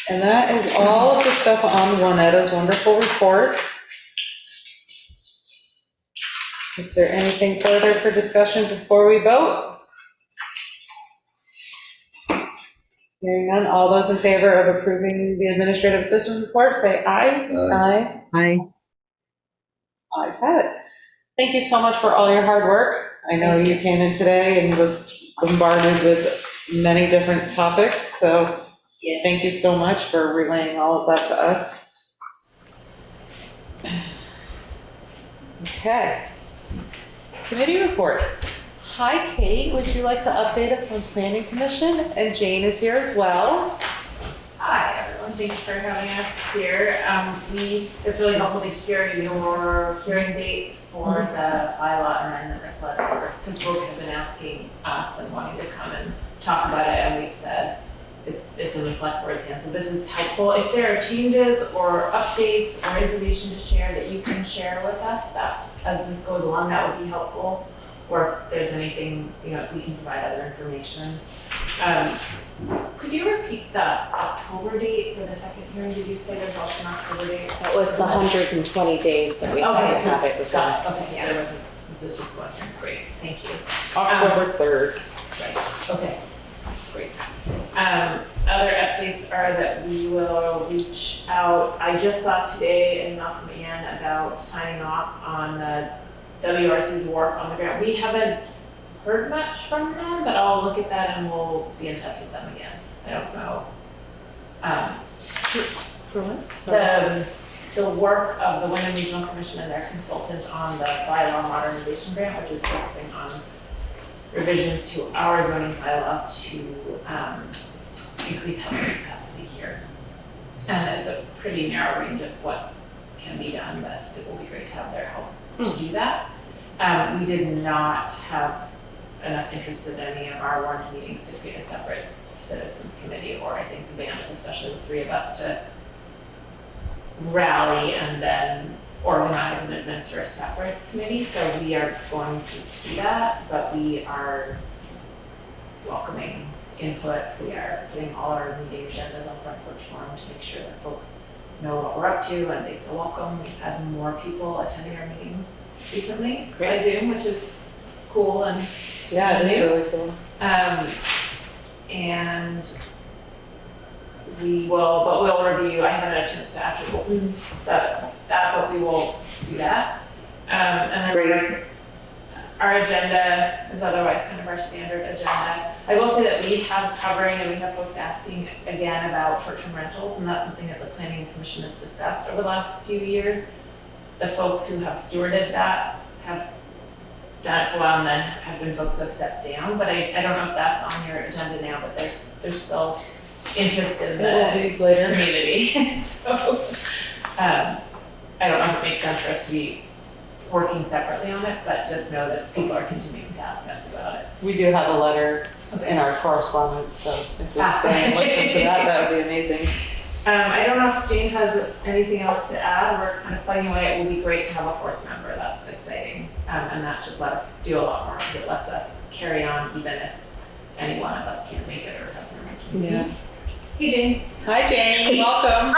And that is all of the stuff on Juanetta's wonderful report. Is there anything further for discussion before we vote? Hearing none, all those in favor of approving the administrative assistant report, say aye. Aye. Aye. Ayes have it. Thank you so much for all your hard work. I know you came in today and was bombarded with many different topics, so Yes. thank you so much for relaying all of that to us. Okay. Committee reports. Hi, Kate. Would you like to update us on Planning Commission? And Jane is here as well. Hi, everyone. Thanks for having us here. It's really helpful to hear your hearing dates for the bylaw amendment request, because folks have been asking us and wanting to come and talk about it, and we've said it's in the select board's hands. So this is helpful. If there are changes or updates or information to share that you can share with us, that as this goes along, that would be helpful. Or if there's anything, we can provide other information. Could you repeat the October date for the second hearing? Did you say there's also an October date? That was the 120 days that we had Okay, to so have it within. got it. Okay, yeah, there wasn't, this is one here. Great, thank you. October 3rd. Right, okay, great. Other updates are that we will reach out. I just saw today an email from Ann about signing off on the WRC's work on the grant. We haven't heard much from them, but I'll look at that and we'll be in touch with them again. I don't know. For what? The work of the Wyndham Regional Commission and their consultant on the bylaw modernization grant, which is focusing on revisions to our zoning bylaw to increase housing capacity here. And it's a pretty narrow range of what can be done, but it will be great to have their help to do that. We did not have enough interest in any of our warrant meetings to create a separate citizens committee, or I think the bandwidth, especially the three of us, to rally and then organize and administer a separate committee. So we are going to do that, but we are welcoming input. We are putting all our meeting agendas on Front Porch Forum to make sure that folks know what we're up to and they feel welcome. We've had more people attending our meetings recently by Zoom, which is cool and Yeah, it is really cool. and we'll review. I haven't had a chance to actually open that, but we will do that. And then our agenda is otherwise kind of our standard agenda. I will say that we have covering and we have folks asking again about short-term rentals, and that's something that the Planning Commission has discussed over the last few years. The folks who have stewarded that have done it for a while, and then have been folks who have stepped down, but I don't know if that's on your agenda now, but there's still interest in the community. So, I don't know if it makes sense for us to be working separately on it, but just know that people are continuing to ask us about it. We do have a letter in our correspondence, so if we stay and listen to that, that would be amazing. I don't know if Jane has anything else to add. We're kind of plugging away. It will be great to have a fourth member. That's exciting. And that should let us do a lot more, because it lets us carry on even if any one of us can't make it or has an emergency. Yeah. Hey, Jane. Hi, Jane. Welcome.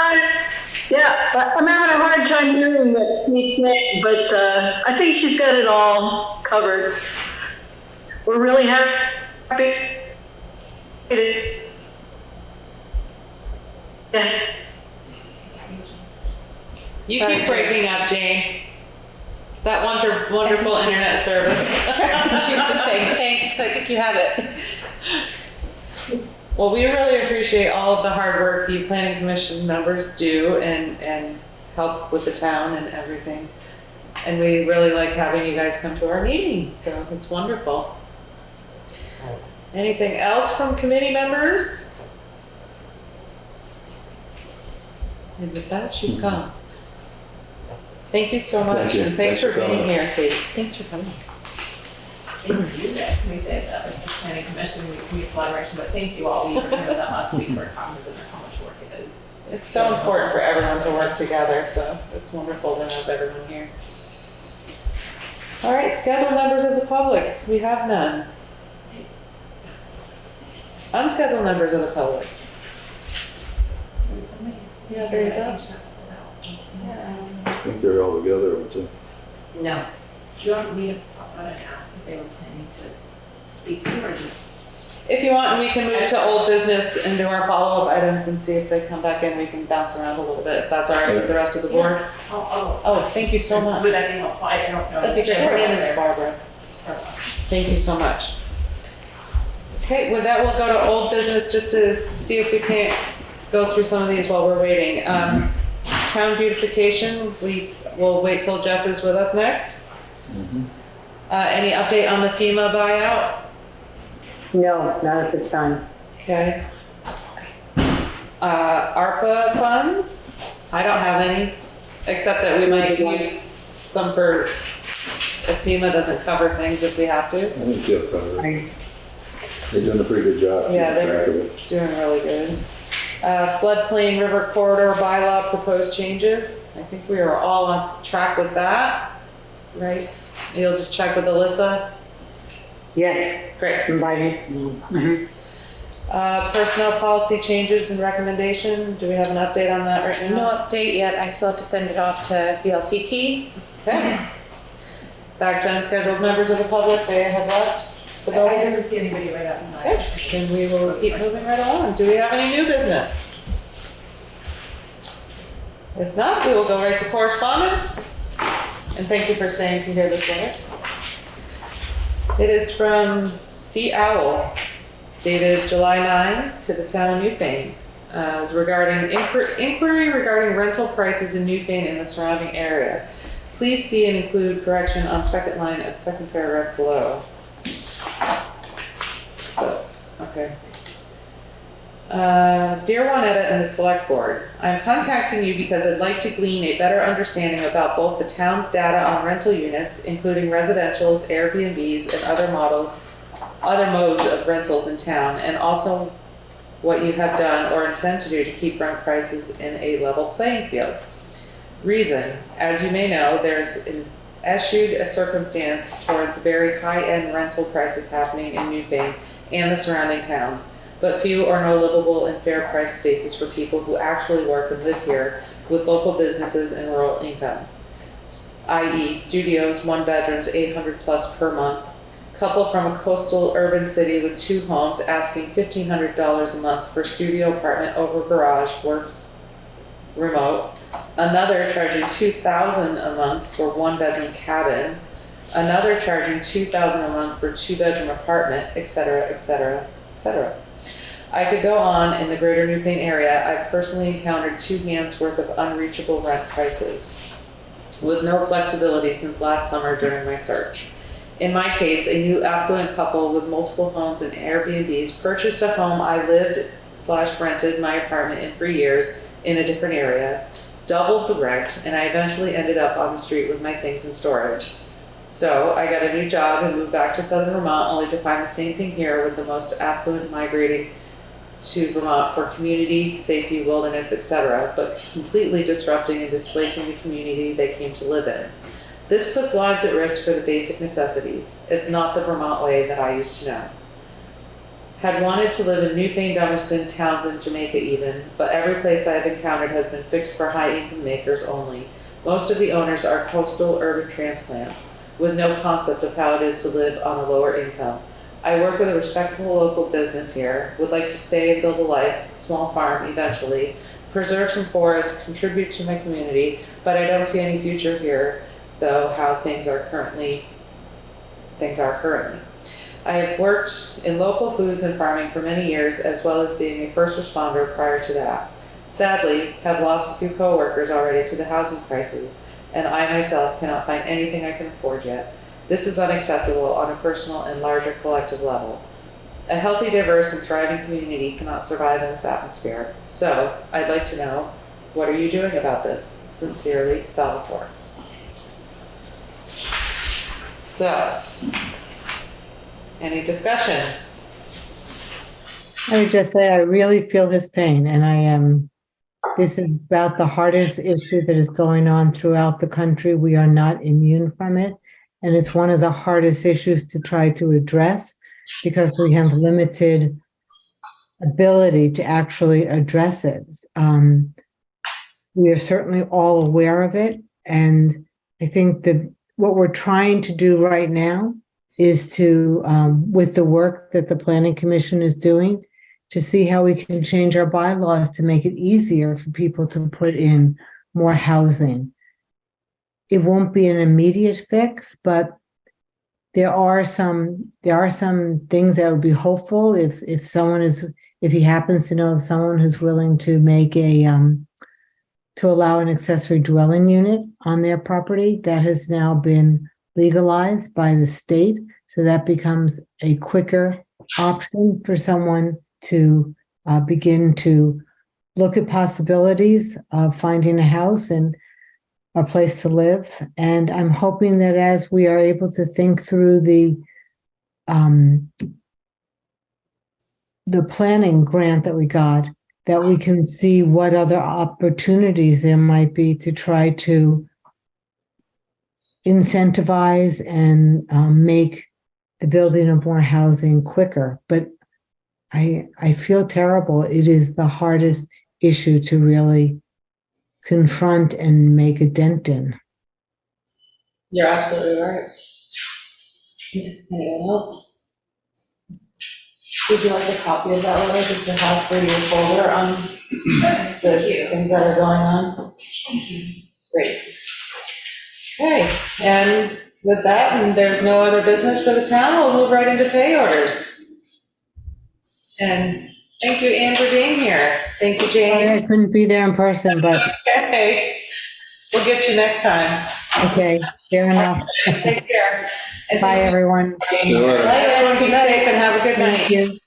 Yeah, I'm having a hard time hearing what she's saying, but I think she's got it all covered. We're really happy. Yeah. You Sorry, keep Jane. breaking up, Jane. That wonderful internet service. She was just saying, thanks, I think you have it. Well, we really appreciate all of the hard work you Planning Commission members do and help with the town and everything. And we really like having you guys come to our meetings, so it's wonderful. Anything else from committee members? And with that, she's gone. Thank you so much, Thank you. and thanks for being coming. here, Kate. Thanks for coming. Thank you guys. Can we say that with the Planning Commission, we collaboration, but thank you all. We were talking about that last week. We're cognizant of how much work it is. It's so important for everyone to work together, so it's wonderful to have everyone here. All right, scheduled members of the public, we have none. Unscheduled members of the public. There's somebody's. Yeah, there you go. I think she pulled out. I think they're all together, aren't they? No. Do you want me to pop out and ask if they were planning to speak to you, or just? If you want, we can move to old business and do our follow-up items and see if they come back in. We can bounce around a little bit, if that's all right with the rest of the board. Oh, thank you so much. Would that be helpful? I don't know. That'd be great. Her name is Barbara. Barbara. Thank you so much. Okay, with that, we'll go to old business just to see if we can't go through some of these while we're waiting. Town beautification, we we'll wait till Jeff is with us next. Any update on the FEMA buyout? No, not at this time. Okay. ARPA funds? I don't have any, except that we might use some for, if FEMA doesn't cover things if we have to. I think they'll cover it. They're doing a pretty good job. Yeah, keeping track of they're it. doing really good. Floodplain river corridor bylaw proposed changes. I think we are all on track with that, right? You'll just check with Alyssa? Yes, Great. invited. Personnel policy changes and recommendation. Do we have an update on that right No now? update yet. I still have to send it off to VLCT. Okay. Back to unscheduled members of the public. They have left the I building. didn't see anybody right outside. Okay, then we will keep moving right along. Do we have any new business? If not, we will go right to correspondence. And thank you for staying to hear this letter. It is from C. Owl, dated July 9 to the town of Newfane, regarding inquiry regarding rental prices in Newfane and the surrounding area. Please see and include correction on second line of second paragraph below. So, okay. Dear Juanetta and the Slectboard, I'm contacting you because I'd like to glean a better understanding about both the town's data on rental units, including residentials, Airbnbs, and other modes of rentals in town, and also what you have done or intend to do to keep rent prices in a level playing field. Reason, as you may know, there's an eschewed a circumstance towards very high-end rental prices happening in Newfane and the surrounding towns, but few or no livable and fair price spaces for people who actually work and live here with local businesses and rural incomes, i.e. studios, one bedrooms, 800 plus per month, couple from a coastal urban city with 2 homes asking $1,500 a month for studio apartment over garage, works remote, another charging $2,000 a month for 1-bedroom cabin, another charging $2,000 a month for 2-bedroom apartment, etc., etc., etc. I could go on. In the greater Newfane area, I've personally encountered 2 hands worth of unreachable rent prices, with no flexibility since last summer during my search. In my case, a new affluent couple with multiple homes and Airbnbs purchased a home I lived/rented my apartment in for years in a different area, doubled the rent, and I eventually ended up on the street with my things in storage. So I got a new job and moved back to southern Vermont, only to find the same thing here, with the most affluent migrating to Vermont for community, safety, wilderness, etc., but completely disrupting and displacing the community they came to live in. This puts lives at risk for the basic necessities. It's not the Vermont way that I used to know. Had wanted to live in Newfane, Dummerston, Townsend, Jamaica even, but every place I have encountered has been fixed for high income makers only. Most of the owners are coastal urban transplants, with no concept of how it is to live on a lower income. I work with a respectable local business here, would like to stay and build a life, small farm eventually, preserve some forests, contribute to my community, but I don't see any future here, though how things are currently. I have worked in local foods and farming for many years, as well as being a first responder prior to that. Sadly, have lost a few coworkers already to the housing crisis, and I myself cannot find anything I can afford yet. This is unacceptable on a personal and larger collective level. A healthy, diverse, and thriving community cannot survive in this atmosphere. So, I'd like to know, what are you doing about this? Sincerely, Salvatore. So, any discussion? I would just say I really feel this pain, and this is about the hardest issue that is going on throughout the country. We are not immune from it, and it's one of the hardest issues to try to address because we have limited ability to actually address it. We are certainly all aware of it, and I think that what we're trying to do right now is to, with the work that the Planning Commission is doing, to see how we can change our bylaws to make it easier for people to put in more housing. It won't be an immediate fix, but there are some things that would be hopeful if he happens to know of someone who's willing to make a to allow an accessory dwelling unit on their property. That has now been legalized by the state. So that becomes a quicker option for someone to begin to look at possibilities of finding a house and a place to live. And I'm hoping that as we are able to think through the planning grant that we got, that we can see what other opportunities there might be to try to incentivize and make the building of more housing quicker. But I feel terrible. It is the hardest issue to really confront and make a dent in. You're absolutely right. Anyone else? Would you like a copy of that letter just to have for your folder on the things that are going on? Great. Okay, and with that, and there's no other business for the town, we'll move right into pay orders. And thank you, Anne, for being here. Thank you, Sorry I James. couldn't be there in person, but Okay, we'll get you next time. okay, fair enough. Take care. And Bye, everyone. See you later. Everyone be safe and have a good night. Thank you.